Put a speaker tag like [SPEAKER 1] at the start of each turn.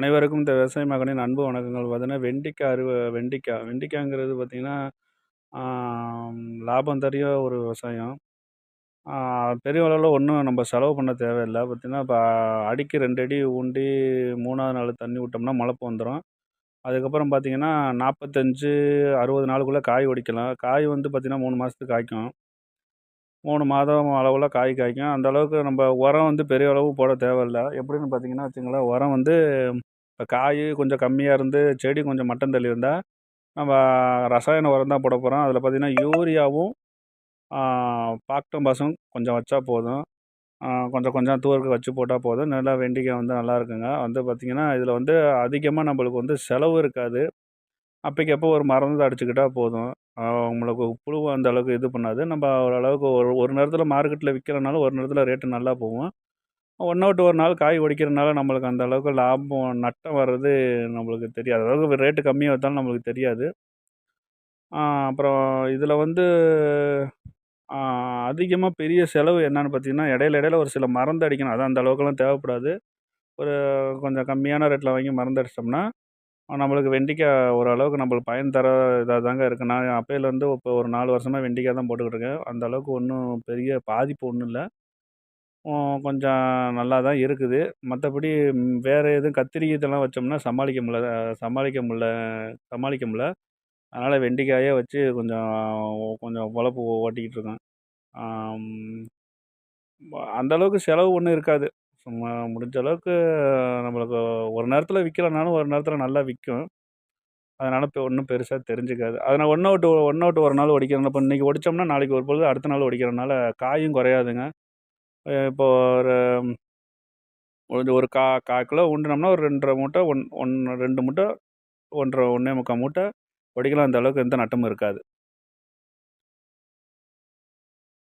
[SPEAKER 1] அனைவருக்கும் இந்த விவசாய மகனின் அன்பு வணக்கங்கள். பார்த்தீங்கன்னா, வெண்டிக்காய்ங்கிறது பார்த்தீங்கன்னா, லாபம் தரிய ஒரு விவசாயம். ஆ பெரிய அளவுல ஒண்ணும் நம்ம செலவு பண்ண தேவையில்ல. பார்த்தீங்கன்னா, இப்ப அடிக்கு 2 அடி ஊண்டி 3வது நாள் தண்ணி விட்டோம்னா முளப்பு வந்துரும். அதுக்கப்புறம் பார்த்தீங்கன்னா, 45, 60 நாளுக்குள்ள காய் ஒடிக்கலாம். காய் வந்து பார்த்தீங்கன்னா, 3 மாசத்துக்கு காய்க்கும். 3 மாதம் அளவுல காய் காய்க்கும். அந்த அளவுக்கு நம்ம உரம் வந்து பெரிய அளவு போட தேவையில்ல. எப்படின்னு பார்த்தீங்கன்னா வச்சுக்கங்களேன், உரம் வந்து இப்ப காய் கொஞ்சம் கம்மியா இருந்து, செடி கொஞ்சம் மட்டம் தள்ளி இருந்தா, நம்ம ரசாயன உரம் தான் போடப் போறோம். அதில பார்த்தீங்கன்னா, யூரியாவும், ஆ பாக்டோபாஸும் கொஞ்சம் வச்சா போதும். கொஞ்சம் கொஞ்சம் தூரலுக்கு வச்சு போட்டா போதும். நல்லா வெண்டிக்காய் வந்து நல்லாயிருக்குங்க. வந்து பார்த்தீங்கன்னா, இதில வந்து அதிகமா நம்மளுக்கு வந்து செலவு இருக்காது. அப்பைக்கு அப்போ ஒரு மருந்து அடிச்சுக்கிட்டா போதும். உங்களுக்கு புழு அந்த அளவுக்கு இது பண்ணாது. நம்ம ஓரளவுக்கு ஒரு ஒரு நேரத்தில மார்க்கெட்ல விற்கலனாலும், ஒரு நேரத்தில ரேட்டு நல்லா போகும். ஒண்ண விட்டு ஒரு நாள் காய் ஒடிக்கிறனால நம்மளுக்கு அந்த அளவுக்கு லாபம், நட்டம் வர்றது நம்மளுக்கு தெரியாது. அதாவது ரேட்டு கம்மியா வித்தாலும் நம்மளுக்கு தெரியாது. ஆ அப்புறம் இதில வந்து ஆ அதிகமா பெரிய செலவு என்னன்னு பார்த்தீங்கன்னா, இடையில இடையில ஒரு சில மருந்து அடிக்கணும். அதான் அந்த அளவுக்குலாம் தேவைப்படாது. ஒரு கொஞ்சம் கம்மியான ரேட்ல வாங்கி மருந்து அடிச்சிட்டோம்னா, நம்மளுக்கு வெண்டிக்காய் ஓரளவுக்கு நம்மளுக்கு பயன் தர இதா தாங்க இருக்கு. நான் அப்பயிலேருந்து இப்போ ஒரு 4 வருஷமா வெண்டிக்காய் தான் போட்டுக்கிட்டு இருக்கேன். அந்த அளவுக்கு ஒண்ணும் பெரிய பாதிப்பு ஒண்ணும் இல்ல. கொஞ்சம் நல்லா தான் இருக்குது. மத்தபடி வேற எதுவும் கத்திரி இதெல்லாம் வச்சோம்னா சமாளிக்க முடில சமாளிக்க முடில. அதனால வெண்டிக்காயே வச்சு கொஞ்சம் கொஞ்சம் பொழப்பு ஓட்டிக்கிட்டு இருக்கோம். ஆம். அந்த அளவுக்கு செலவு ஒண்ணும் இருக்காது. சும்மா முடிஞ்ச அளவுக்கு நம்மளுக்கு ஒரு நேரத்தில விக்கலனாலும், ஒரு நேரத்தில நல்லா விக்கும். அதனால இப்ப ஒண்ணும் பெருசா தெரிஞ்சுக்காது. அதனால ஒண்ண விட்டு ஒரு நாள் ஒடிக்கிறோம். இப்ப இன்னைக்கு ஒடிச்சோம்னா, நாளைக்கு ஒரு பொழுது அடுத்த நாள் ஒடிக்கிறனால காயும் குறையாதுங்க. இப்போ ஒரு ஒரு ஒரு 1/4 கிலோ ஊண்டுனோம்னா, ஒரு 2 1/2 மூட்டை, 2 மூட்டை, 1 1/2 1 1/4 மூட்டை ஒடிக்கலாம். அந்த அளவுக்கு எந்த நட்டமும் இருக்காது.